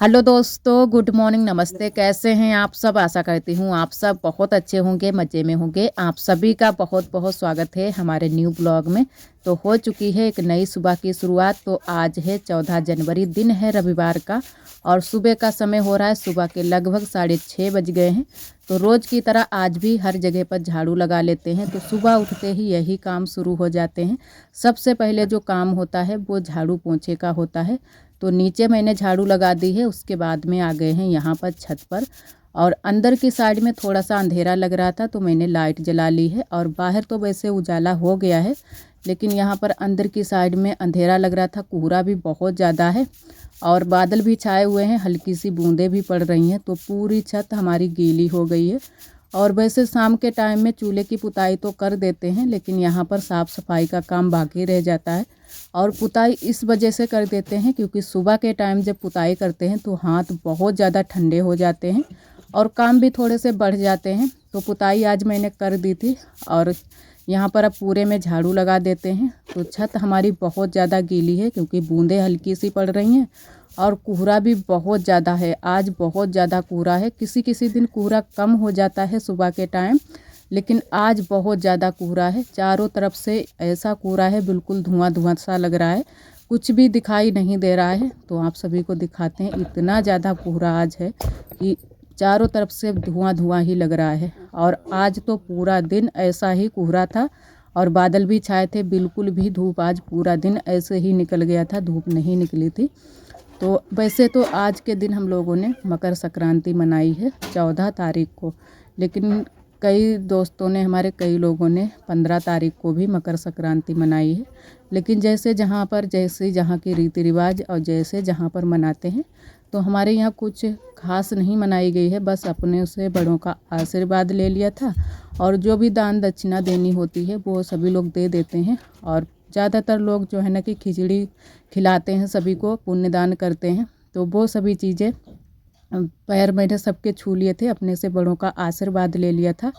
Hello दोस्तों, good morning, नमस्ते। कैसे हैं आप सब? आशा करती हूँ आप सब बहुत अच्छे होंगे, मज़े में होंगे। आप सभी का बहुत बहुत स्वागत है हमारे न्यू ब्लॉग में। तो हो चुकी है एक नई सुबह की शुरुआत। तो आज है 14 जनवरी, दिन है रविवार का और सुबह का समय हो रहा है सुबह के लगभग 6:30 बज गए हैं। तो रोज़ की तरह आज भी हर जगह पर झाड़ू लगा लेते हैं। तो सुबह उठते ही यही काम शुरू हो जाते हैं। सबसे पहले जो काम होता है वो झाड़ू पोंछे का होता है। तो नीचे मैंने झाड़ू लगा दी है, उसके बाद में आ गए हैं यहाँ पर छत पर। और अंदर की साइड में थोड़ा सा अंधेरा लग रहा था तो मैंने लाइट जला ली है। और बाहर तो वैसे उजाला हो गया है, लेकिन यहाँ पर अंदर की साइड में अंधेरा लग रहा था। कोहरा भी बहुत ज़्यादा है और बादल भी छाए हुए हैं, हल्की सी बूंदें भी पड़ रही हैं। तो पूरी छत हमारी गीली हो गई है। और वैसे शाम के टाइम में चूल्हे की पुताई तो कर देते हैं, लेकिन यहाँ पर साफ़ सफाई का काम बाकी रह जाता है। और पुताई इस वजह से कर देते हैं क्योंकि सुबह के टाइम जब पुताई करते हैं तो हाथ बहुत ज़्यादा ठंडे हो जाते हैं और काम भी थोड़े से बढ़ जाते हैं। तो पुताई आज मैंने कर दी थी और यहाँ पर अब पूरे में झाड़ू लगा देते हैं। तो छत हमारी बहुत ज़्यादा गीली है क्योंकि बूंदें हल्की सी पड़ रही हैं और कोहरा भी बहुत ज़्यादा है। आज बहुत ज़्यादा कोहरा है। किसी किसी दिन कोहरा कम हो जाता है सुबह के टाइम, लेकिन आज बहुत ज़्यादा कोहरा है। चारों तरफ से ऐसा कोहरा है, बिल्कुल धुआं धुआं सा लग रहा है, कुछ भी दिखाई नहीं दे रहा है। तो आप सभी को दिखाते हैं, इतना ज़्यादा कोहरा आज है कि चारों तरफ से धुआं धुआं ही लग रहा है। और आज तो पूरा दिन ऐसा ही कोहरा था और बादल भी छाए थे, बिल्कुल भी धूप आज पूरा दिन ऐसे ही निकल गया था, धूप नहीं निकली थी। तो वैसे तो आज के दिन हम लोगों ने मकर संक्रांति मनाई है 14 तारीख को, लेकिन कई दोस्तों ने, हमारे कई लोगों ने 15 तारीख को भी मकर संक्रांति मनाई है। लेकिन जैसे जहाँ पर जैसे जहाँ के रीति रिवाज और जैसे जहाँ पर मनाते हैं, तो हमारे यहाँ कुछ खास नहीं मनाई गई है। बस अपने से बड़ों का आशीर्वाद ले लिया था और जो भी दान दक्षिणा देनी होती है वो सभी लोग दे देते हैं। और ज़्यादातर लोग जो है ना कि खिचड़ी खिलाते हैं, सभी को पुण्यदान करते हैं। तो वो सभी चीज़ें पैर मैंने सबके छू लिए थे, अपने से बड़ों का आशीर्वाद ले लिया था।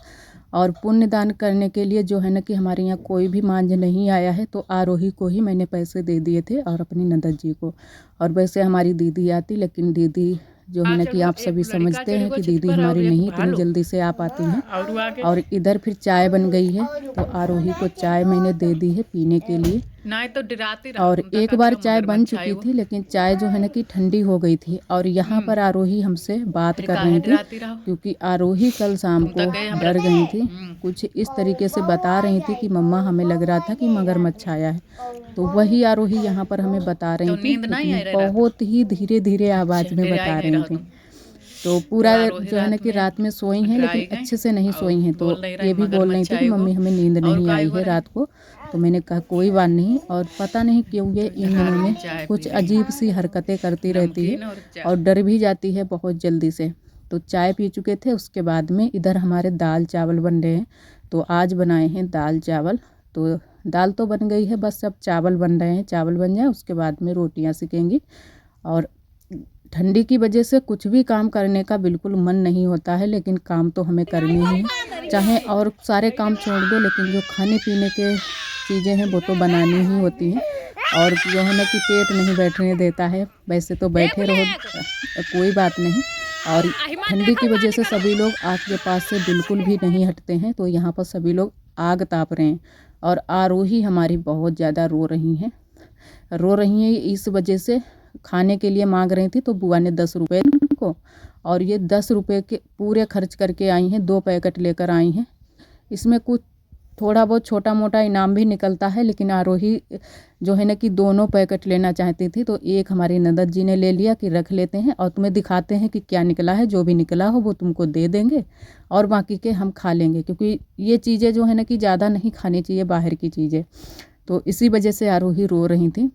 और पुण्यदान करने के लिए जो है ना कि हमारे यहाँ कोई भी मांझ नहीं आया है, तो आरोही को ही मैंने पैसे दे दिए थे और अपनी नंदन जी को। और वैसे हमारी दीदी आती, लेकिन दीदी जो है ना कि आप सभी समझते हैं कि दीदी हमारी नहीं इतनी जल्दी से आ पाती हैं। और इधर फिर चाय बन गई है, तो आरोही को चाय मैंने दे दी है पीने के लिए। और एक बार चाय बन चुकी थी, लेकिन चाय जो है ना कि ठंडी हो गई थी। और यहाँ पर आरोही हमसे बात कर रही थी क्योंकि आरोही कल शाम को डर गई थी। कुछ इस तरीके से बता रही थी कि मम्मा हमें लग रहा था कि मगरमच्छ आया है। तो वही आरोही यहाँ पर हमें बता रही थी, लेकिन बहुत ही धीरे धीरे आवाज़ में बता रही थी। तो पूरा जो है ना कि रात में सोई हैं, लेकिन अच्छे से नहीं सोई हैं। तो ये भी बोल रही थी कि मम्मी हमें नींद नहीं आई है रात को। तो मैंने कहा कोई बात नहीं। और पता नहीं क्यों ये इन दिनों में कुछ अजीब सी हरकतें करती रहती है और डर भी जाती है बहुत जल्दी से। तो चाय पी चुके थे, उसके बाद में इधर हमारे दाल चावल बन रहे हैं। तो आज बनाए हैं दाल चावल। तो दाल तो बन गई है, बस अब चावल बन रहे हैं। चावल बन जाए उसके बाद में रोटियां सेकेंगी। और ठंडी की वजह से कुछ भी काम करने का बिल्कुल मन नहीं होता है, लेकिन काम तो हमें करने ही हैं। चाहे और सारे काम छोड़ दो, लेकिन जो खाने पीने के चीज़ें हैं वो तो बनानी ही होती हैं। और जो है ना कि पेट नहीं बैठने देता है, वैसे तो बैठे रहो कोई बात नहीं। और ठंडी की वजह से सभी लोग आग के पास से बिल्कुल भी नहीं हटते हैं। तो यहाँ पर सभी लोग आग ताप रहे हैं। और आरोही हमारी बहुत ज़्यादा रो रही हैं इस वजह से। खाने के लिए मांग रही थी, तो बुआ ने 10 रुपये को, और ये 10 रुपये के पूरे खर्च करके आई हैं। 2 पैकेट लेकर आई हैं। इसमें कुछ थोड़ा बहुत छोटा मोटा इनाम भी निकलता है, लेकिन आरोही जो है ना कि दोनों पैकेट लेना चाहती थी। तो एक हमारी नंदन जी ने ले लिया कि रख लेते हैं और तुम्हें दिखाते हैं कि क्या निकला है। जो भी निकला हो वो तुमको दे देंगे और बाकी के हम खा लेंगे, क्योंकि ये चीज़ें जो है ना कि ज़्यादा नहीं खानी चाहिए, बाहर की चीज़ें। तो इसी वजह से आरोही रो रही थी।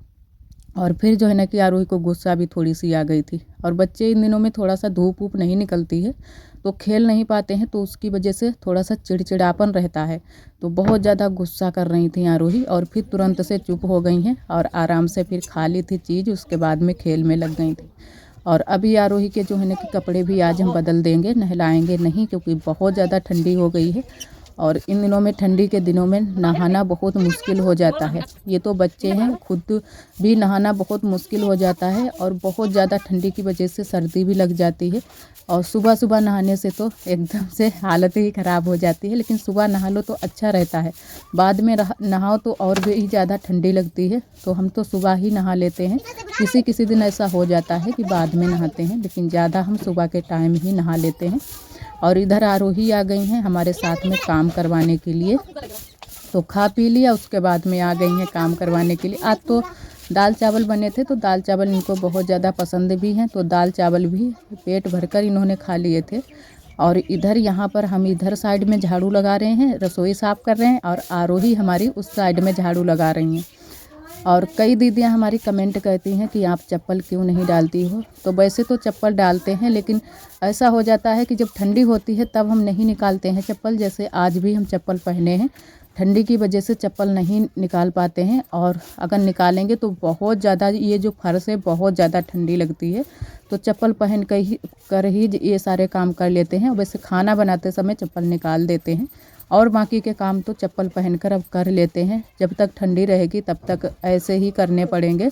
और फिर जो है ना कि आरोही को गुस्सा भी थोड़ी सी आ गई थी। और बच्चे इन दिनों में थोड़ा सा धूप वूप नहीं निकलती है तो खेल नहीं पाते हैं, तो उसकी वजह से थोड़ा सा चिड़चिड़ापन रहता है। तो बहुत ज़्यादा गुस्सा कर रही थी आरोही, और फिर तुरंत से चुप हो गई हैं और आराम से फिर खा ली थी चीज़, उसके बाद में खेल में लग गई थी। और अभी आरोही के जो है ना कि कपड़े भी आज हम बदल देंगे, नहलाएंगे नहीं, क्योंकि बहुत ज़्यादा ठंडी हो गई है। और इन दिनों में, ठंडी के दिनों में नहाना बहुत मुश्किल हो जाता है। ये तो बच्चे हैं, खुद भी नहाना बहुत मुश्किल हो जाता है और बहुत ज़्यादा ठंडी की वजह से सर्दी भी लग जाती है। और सुबह सुबह नहाने से तो एकदम से हालत ही ख़राब हो जाती है, लेकिन सुबह नहा लो तो अच्छा रहता है। बाद में नहाओ तो और भी ज़्यादा ठंडी लगती है, तो हम तो सुबह ही नहा लेते हैं। किसी किसी दिन ऐसा हो जाता है कि बाद में नहाते हैं, लेकिन ज़्यादा हम सुबह के टाइम ही नहा लेते हैं। और इधर आरोही आ गई हैं हमारे साथ में काम करवाने के लिए। तो खा पी लिया, उसके बाद में आ गई हैं काम करवाने के लिए। आज तो दाल चावल बने थे, तो दाल चावल इनको बहुत ज़्यादा पसंद भी हैं, तो दाल चावल भी पेट भरकर इन्होंने खा लिए थे। और इधर यहाँ पर हम इधर साइड में झाड़ू लगा रहे हैं, रसोई साफ़ कर रहे हैं, और आरोही हमारी उस साइड में झाड़ू लगा रही हैं। और कई दीदियाँ हमारी कमेंट करती हैं कि आप चप्पल क्यों नहीं डालती हो। तो वैसे तो चप्पल डालते हैं, लेकिन ऐसा हो जाता है कि जब ठंडी होती है तब हम नहीं निकालते हैं चप्पल। जैसे आज भी हम चप्पल पहने हैं, ठंडी की वजह से चप्पल नहीं निकाल पाते हैं, और अगर निकालेंगे तो बहुत ज़्यादा, ये जो फर्श है बहुत ज़्यादा ठंडी लगती है, तो चप्पल पहन कर ही ये सारे काम कर लेते हैं। वैसे खाना बनाते समय चप्पल निकाल देते हैं, और बाकी के काम तो चप्पल पहनकर अब कर लेते हैं। जब तक ठंडी रहेगी तब तक ऐसे ही करने पड़ेंगे।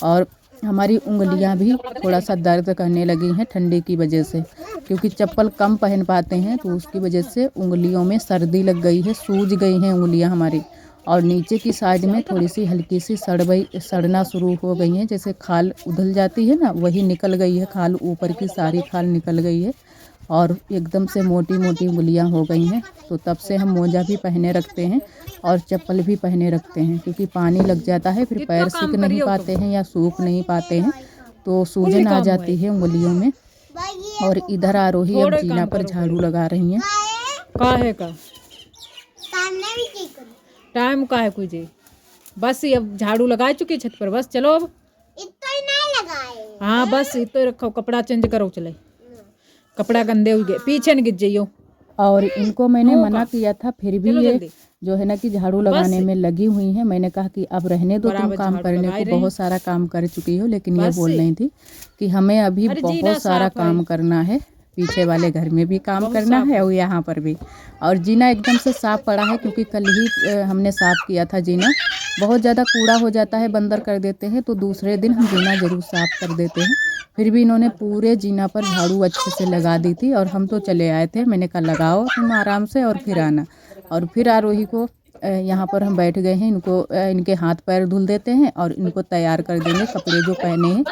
और हमारी उंगलियां भी थोड़ा सा दर्द करने लगी हैं ठंडी की वजह से, क्योंकि चप्पल कम पहन पाते हैं, तो उसकी वजह से उंगलियों में सर्दी लग गई है, सूज गई हैं उंगलियां हमारी। और नीचे की साइड में थोड़ी सी हल्की सी सड़ना शुरू हो गई हैं, जैसे खाल उधल जाती है ना, वही निकल गई है खाल, ऊपर की सारी खाल निकल गई है, और एकदम से मोटी मोटी उंगलियां हो गई हैं। तो तब से हम मोजा भी पहने रखते हैं और चप्पल भी पहने रखते हैं, क्योंकि पानी लग जाता है, फिर पैर सूख नहीं पाते हैं या सूख नहीं पाते हैं, तो सूजन आ जाती है उंगलियों में। और इधर आरोही अब जीना पर झाड़ू लगा रही हैं। काहे का टाइम का है कोई जी, बस अब झाड़ू लगा चुकी छत पर, बस चलो अब इतना ही नहीं लगाए। हाँ बस इतना रखो, कपड़ा चेंज करो, चले कपड़ा गंदे हो गए, पीछे न गिर जाइयो। और इनको मैंने मना किया था, फिर भी ये जो है ना कि झाड़ू लगाने में लगी हुई हैं। मैंने कहा कि अब रहने दो, तुम काम करने को बहुत सारा काम कर चुकी हो, लेकिन ये बोल रही थी कि हमें अभी बहुत सारा काम करना है, पीछे वाले घर में भी काम करना है और यहाँ पर भी। और जीना एकदम से साफ पड़ा है, क्योंकि कल ही हमने साफ किया था जीना। बहुत ज़्यादा कूड़ा हो जाता है, बंदर कर देते हैं, तो दूसरे दिन हम जीना ज़रूर साफ कर देते हैं। फिर भी इन्होंने पूरे जीना पर झाड़ू अच्छे से लगा दी थी, और हम तो चले आए थे। मैंने कहा लगाओ तुम आराम से और फिर आना। और फिर आरोही को यहाँ पर हम बैठ गए हैं, इनके हाथ पैर धुल देते हैं और इनको तैयार कर देंगे। कपड़े जो पहने हैं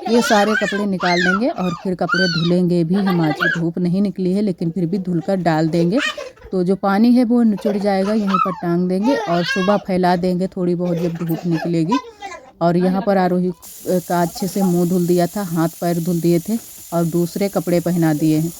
ये सारे कपड़े निकाल देंगे, और फिर कपड़े धुलेंगे भी हम। आज धूप नहीं निकली है, लेकिन फिर भी धुलकर डाल देंगे, तो जो पानी है वो निचुड़ जाएगा, यहीं पर टांग देंगे और सुबह फैला देंगे थोड़ी बहुत जब धूप निकलेगी। और यहाँ पर आरोही का अच्छे से मुंह धुल दिया था, हाथ पैर धुल दिए थे, और दूसरे कपड़े पहना दिए हैं।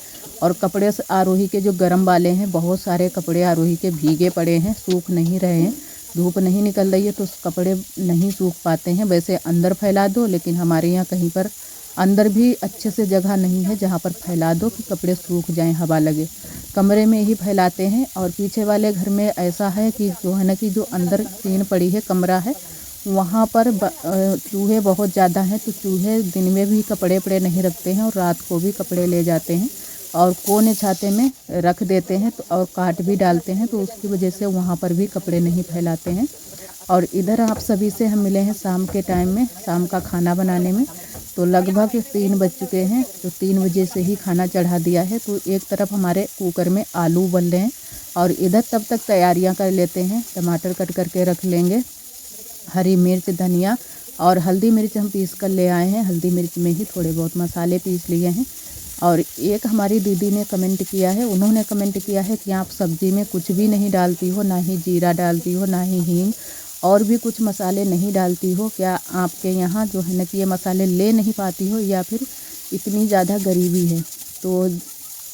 और कपड़े आरोही के जो गर्म वाले हैं, बहुत सारे कपड़े आरोही के भीगे पड़े हैं, सूख नहीं रहे हैं। धूप नहीं निकल रही है तो कपड़े नहीं सूख पाते हैं। वैसे अंदर फैला दो, लेकिन हमारे यहाँ कहीं पर अंदर भी अच्छे से जगह नहीं है जहाँ पर फैला दो कि कपड़े सूख जाएं, हवा लगे। कमरे में ही फैलाते हैं। और पीछे वाले घर में ऐसा है कि जो है ना कि जो अंदर टीन पड़ी है, कमरा है, वहाँ पर चूहे बहुत ज़्यादा हैं, तो चूहे दिन में भी कपड़े वपड़े नहीं रखते हैं और रात को भी कपड़े ले जाते हैं और कोने छाते में रख देते हैं, तो और काट भी डालते हैं, तो उसकी वजह से वहाँ पर भी कपड़े नहीं फैलाते हैं। और इधर आप सभी से हम मिले हैं शाम के टाइम में, शाम का खाना बनाने में। तो लगभग 3 बज चुके हैं, तो 3 बजे से ही खाना चढ़ा दिया है। तो एक तरफ हमारे कुकर में आलू उबल रहे हैं, और इधर तब तक तैयारियां कर लेते हैं। टमाटर कट करके रख लेंगे, हरी मिर्च, धनिया और हल्दी मिर्च हम पीस कर ले आए हैं। हल्दी मिर्च में ही थोड़े बहुत मसाले पीस लिए हैं। और एक हमारी दीदी ने कमेंट किया है, उन्होंने कमेंट किया है कि आप सब्ज़ी में कुछ भी नहीं डालती हो, ना ही जीरा डालती हो, ना ही हींग और भी कुछ मसाले नहीं डालती हो। क्या आपके यहाँ जो है ना कि ये मसाले ले नहीं पाती हो, या फिर इतनी ज़्यादा गरीबी है? तो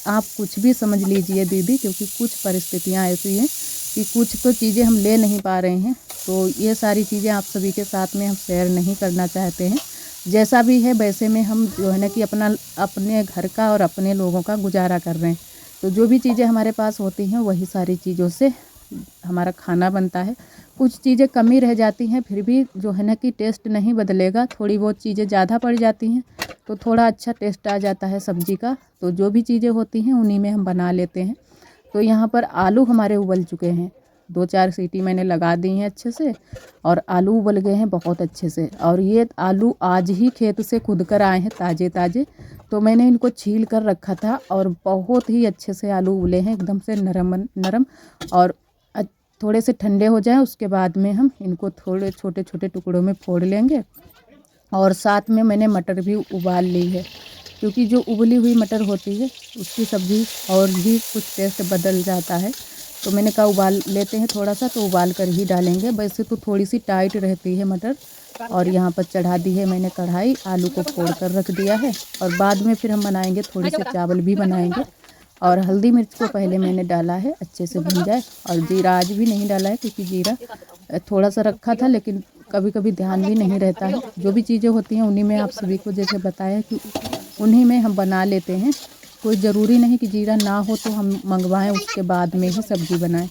आप कुछ भी समझ लीजिए दीदी, क्योंकि कुछ परिस्थितियाँ ऐसी हैं कि कुछ तो चीज़ें हम ले नहीं पा रहे हैं। तो ये सारी चीज़ें आप सभी के साथ में हम शेयर नहीं करना चाहते हैं। जैसा भी है वैसे में हम जो है ना कि अपने घर का और अपने लोगों का गुजारा कर रहे हैं। तो जो भी चीज़ें हमारे पास होती हैं वही सारी चीज़ों से हमारा खाना बनता है। कुछ चीज़ें कमी रह जाती हैं, फिर भी जो है ना कि टेस्ट नहीं बदलेगा। थोड़ी बहुत चीज़ें ज़्यादा पड़ जाती हैं तो थोड़ा अच्छा टेस्ट आ जाता है सब्ज़ी का। तो जो भी चीज़ें होती हैं उन्हीं में हम बना लेते हैं। तो यहाँ पर आलू हमारे उबल चुके हैं, 2-4 सीटी मैंने लगा दी हैं अच्छे से और आलू उबल गए हैं बहुत अच्छे से। और ये आलू आज ही खेत से खुद कर आए हैं ताज़े ताज़े, तो मैंने इनको छील कर रखा था और बहुत ही अच्छे से आलू उबले हैं, एकदम से नरम नरम। और थोड़े से ठंडे हो जाएं उसके बाद में हम इनको थोड़े छोटे छोटे टुकड़ों में फोड़ लेंगे। और साथ में मैंने मटर भी उबाल ली है, क्योंकि जो उबली हुई मटर होती है उसकी सब्ज़ी और भी कुछ टेस्ट बदल जाता है। तो मैंने कहा उबाल लेते हैं थोड़ा सा, तो उबाल कर ही डालेंगे। वैसे तो थोड़ी सी टाइट रहती है मटर। और यहाँ पर चढ़ा दी है मैंने कढ़ाई, आलू को फोड़ कर रख दिया है और बाद में फिर हम बनाएंगे, थोड़े से चावल भी बनाएंगे। और हल्दी मिर्च को पहले मैंने डाला है अच्छे से भून जाए। और जीरा आज भी नहीं डाला है, क्योंकि जीरा थोड़ा सा रखा था, लेकिन कभी कभी ध्यान भी नहीं रहता है। जो भी चीज़ें होती हैं उन्हीं में आप सभी को जैसे बताया कि उन्हीं में हम बना लेते हैं। कोई ज़रूरी नहीं कि जीरा ना हो तो हम मंगवाएं उसके बाद में ही सब्ज़ी बनाएं।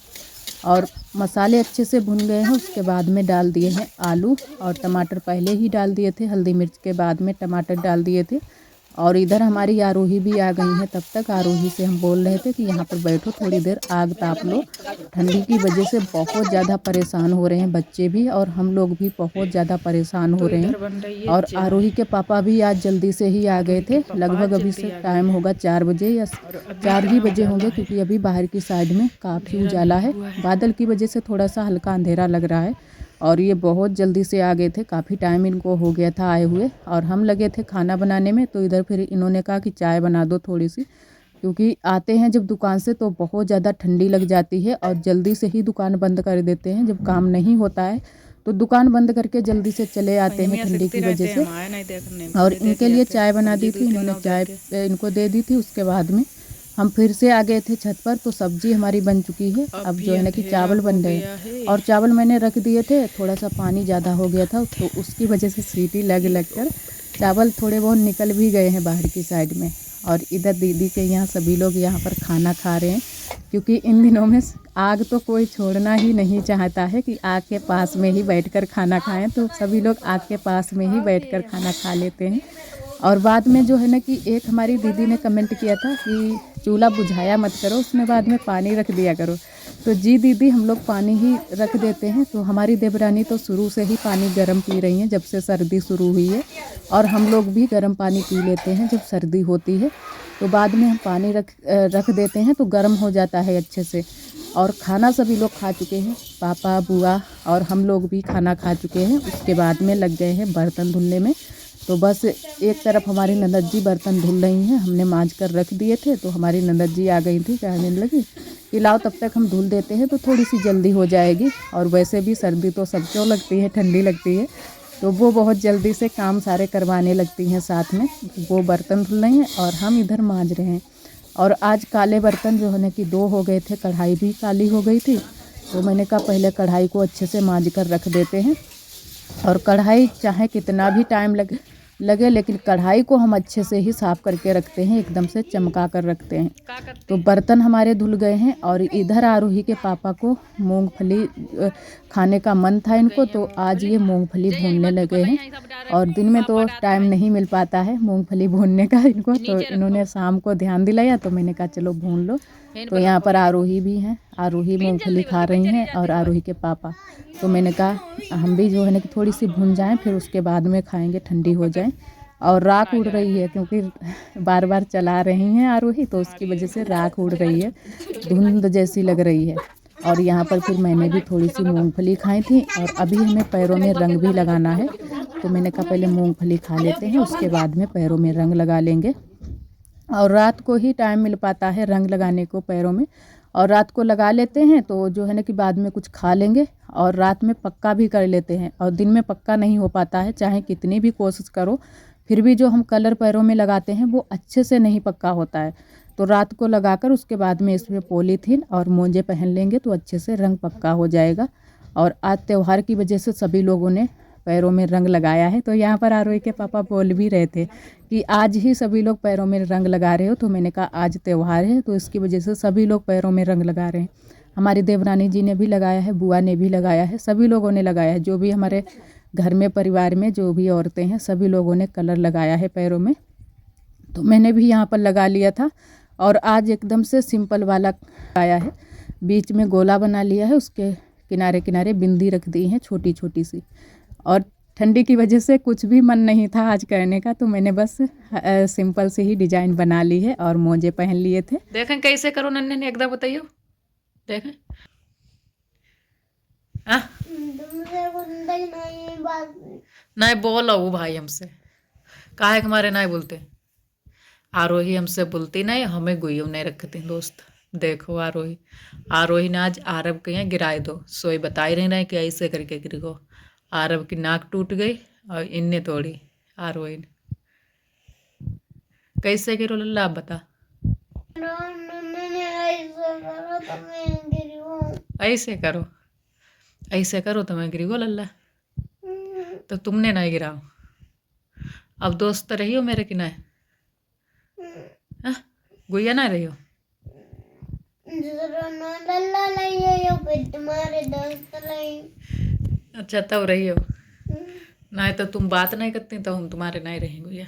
और मसाले अच्छे से भुन गए हैं, उसके बाद में डाल दिए हैं आलू और टमाटर पहले ही डाल दिए थे, हल्दी मिर्च के बाद में टमाटर डाल दिए थे। और इधर हमारी आरोही भी आ गई हैं। तब तक आरोही से हम बोल रहे थे कि यहाँ पर बैठो, थोड़ी देर आग ताप लो। ठंडी की वजह से बहुत ज़्यादा परेशान हो रहे हैं बच्चे भी और हम लोग भी बहुत ज़्यादा परेशान हो रहे हैं। और आरोही के पापा भी आज जल्दी से ही आ गए थे, लगभग अभी से टाइम होगा 4 बजे या 4 ही बजे होंगे, क्योंकि अभी बाहर की साइड में काफ़ी उजाला है। बादल की वजह से थोड़ा सा हल्का अंधेरा लग रहा है। और ये बहुत जल्दी से आ गए थे, काफ़ी टाइम इनको हो गया था आए हुए। और हम लगे थे खाना बनाने में, तो इधर फिर इन्होंने कहा कि चाय बना दो थोड़ी सी, क्योंकि आते हैं जब दुकान से तो बहुत ज़्यादा ठंडी लग जाती है और जल्दी से ही दुकान बंद कर देते हैं। जब काम नहीं होता है तो दुकान बंद करके जल्दी से चले आते हैं ठंडी की वजह से। और इनके लिए चाय बना दी थी, इन्होंने चाय इनको दे दी थी। उसके बाद में हम फिर से आ गए थे छत पर, तो सब्जी हमारी बन चुकी है। अब जो है ना कि चावल बन रहे हैं और चावल मैंने रख दिए थे, थोड़ा सा पानी ज़्यादा हो गया था तो उसकी वजह से सीटी लग कर चावल थोड़े बहुत निकल भी गए हैं बाहर की साइड में। और इधर दीदी के यहाँ सभी लोग यहाँ पर खाना खा रहे हैं, क्योंकि इन दिनों में आग तो कोई छोड़ना ही नहीं चाहता है कि आग के पास में ही बैठकर खाना खाएं। तो सभी लोग आग के पास में ही बैठकर खाना खा लेते हैं। और बाद में जो है ना कि एक हमारी दीदी ने कमेंट किया था कि चूल्हा बुझाया मत करो, उसमें बाद में पानी रख दिया करो। तो जी दीदी, हम लोग पानी ही रख देते हैं। तो हमारी देवरानी तो शुरू से ही पानी गर्म पी रही हैं जब से सर्दी शुरू हुई है, और हम लोग भी गर्म पानी पी लेते हैं जब सर्दी होती है। तो बाद में हम पानी रख देते हैं तो गर्म हो जाता है अच्छे से। और खाना सभी लोग खा चुके हैं, पापा बुआ और हम लोग भी खाना खा चुके हैं। उसके बाद में लग गए हैं बर्तन धुलने में। तो बस एक तरफ हमारी ननद जी बर्तन धुल रही हैं, हमने मांज कर रख दिए थे। तो हमारी ननद जी आ गई थी, कहने लगी कि लाओ तब तक हम धुल देते हैं तो थोड़ी सी जल्दी हो जाएगी। और वैसे भी सर्दी तो सबको लगती है, ठंडी लगती है, तो वो बहुत जल्दी से काम सारे करवाने लगती हैं साथ में। वो बर्तन धुल रही हैं और हम इधर मांज रहे हैं। और आज काले बर्तन जो है ना कि 2 हो गए थे, कढ़ाई भी काली हो गई थी। तो मैंने कहा पहले कढ़ाई को अच्छे से मांज कर रख देते हैं। और कढ़ाई चाहे कितना भी टाइम लगे लेकिन कढ़ाई को हम अच्छे से ही साफ़ करके रखते हैं, एकदम से चमका कर रखते हैं। तो बर्तन हमारे धुल गए हैं। और इधर आरोही के पापा को मूंगफली खाने का मन था इनको, तो आज ये मूंगफली भूनने लगे हैं। और दिन में तो टाइम नहीं मिल पाता है मूंगफली भूनने का इनको, तो इन्होंने शाम को ध्यान दिलाया, तो मैंने कहा चलो भून लो। तो यहाँ पर आरोही भी हैं, आरोही मूंगफली खा रही हैं और आरोही के पापा। तो मैंने कहा हम भी जो है ना कि थोड़ी सी भून जाएं, फिर उसके बाद में खाएंगे, ठंडी हो जाए। और राख उड़ रही है, क्योंकि बार बार चला रही हैं आरोही, तो उसकी वजह से राख उड़ रही है, धुंध जैसी लग रही है। और यहाँ पर फिर मैंने भी थोड़ी सी मूंगफली खाई थी। और अभी हमें पैरों में रंग भी लगाना है, तो मैंने कहा पहले मूंगफली खा लेते हैं, उसके बाद में पैरों में रंग लगा लेंगे। और रात को ही टाइम मिल पाता है रंग लगाने को पैरों में, और रात को लगा लेते हैं तो जो है ना कि बाद में कुछ खा लेंगे और रात में पक्का भी कर लेते हैं। और दिन में पक्का नहीं हो पाता है, चाहे कितनी भी कोशिश करो, फिर भी जो हम कलर पैरों में लगाते हैं वो अच्छे से नहीं पक्का होता है। तो रात को लगाकर उसके बाद में इसमें पॉलीथीन और मोजे पहन लेंगे तो अच्छे से रंग पक्का हो जाएगा। और आज त्यौहार की वजह से सभी लोगों ने पैरों में रंग लगाया है। तो यहाँ पर आरोही के पापा बोल भी रहे थे कि आज ही सभी लोग पैरों में रंग लगा रहे हो, तो मैंने कहा आज त्यौहार है तो इसकी वजह से सभी लोग पैरों में रंग लगा रहे हैं। हमारी देवरानी जी ने भी लगाया है, बुआ ने भी लगाया है, सभी लोगों ने लगाया है। जो भी हमारे घर में परिवार में जो भी औरतें हैं सभी लोगों ने कलर लगाया है पैरों में। तो मैंने भी यहाँ पर लगा लिया था। और आज एकदम से सिंपल वाला आया है, बीच में गोला बना लिया है, उसके किनारे किनारे बिंदी रख दी है छोटी छोटी सी। और ठंडी की वजह से कुछ भी मन नहीं था आज करने का, तो मैंने बस सिंपल से ही डिजाइन बना ली है और मोजे पहन लिए थे। देखें कैसे करो नन्हे ने, एकदम बताइयो। देखें नहीं बोलो भाई हमसे, काहे के मारे नहीं बोलते। आरोही हमसे बोलती नहीं, हमें गुइयों नहीं रखती दोस्त। देखो आरोही ने आज आरब के यहाँ गिराए दो, सोई बता ही नहीं रहे कि ऐसे करके गिर गो। आरब की नाक टूट गई और इनने तोड़ी आरोही ने। कैसे गिरो लल्ला आप बता। ऐसे करो तो मैं गिरी गो लल्ला, तो तुमने नहीं गिराओ। अब दोस्त तो रही हो मेरे कि नहीं, गुइया ना रही हो। अच्छा तब रही हो, नहीं तो तुम बात नहीं करती तो हम तुम्हारे नहीं रहेंगे गुइया।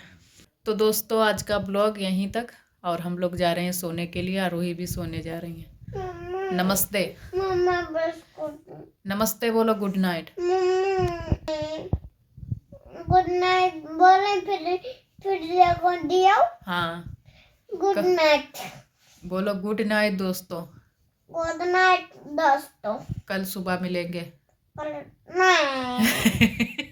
तो दोस्तों आज का ब्लॉग यहीं तक, और हम लोग जा रहे हैं सोने के लिए, आरोही भी सोने जा रही हैं। नमस्ते नमस्ते बोलो, गुड नाइट। गुड नाइट बोले, फिर दिया। हाँ गुड नाइट बोलो, गुड नाइट दोस्तों। गुड नाइट दोस्तों। कल सुबह मिलेंगे। नहीं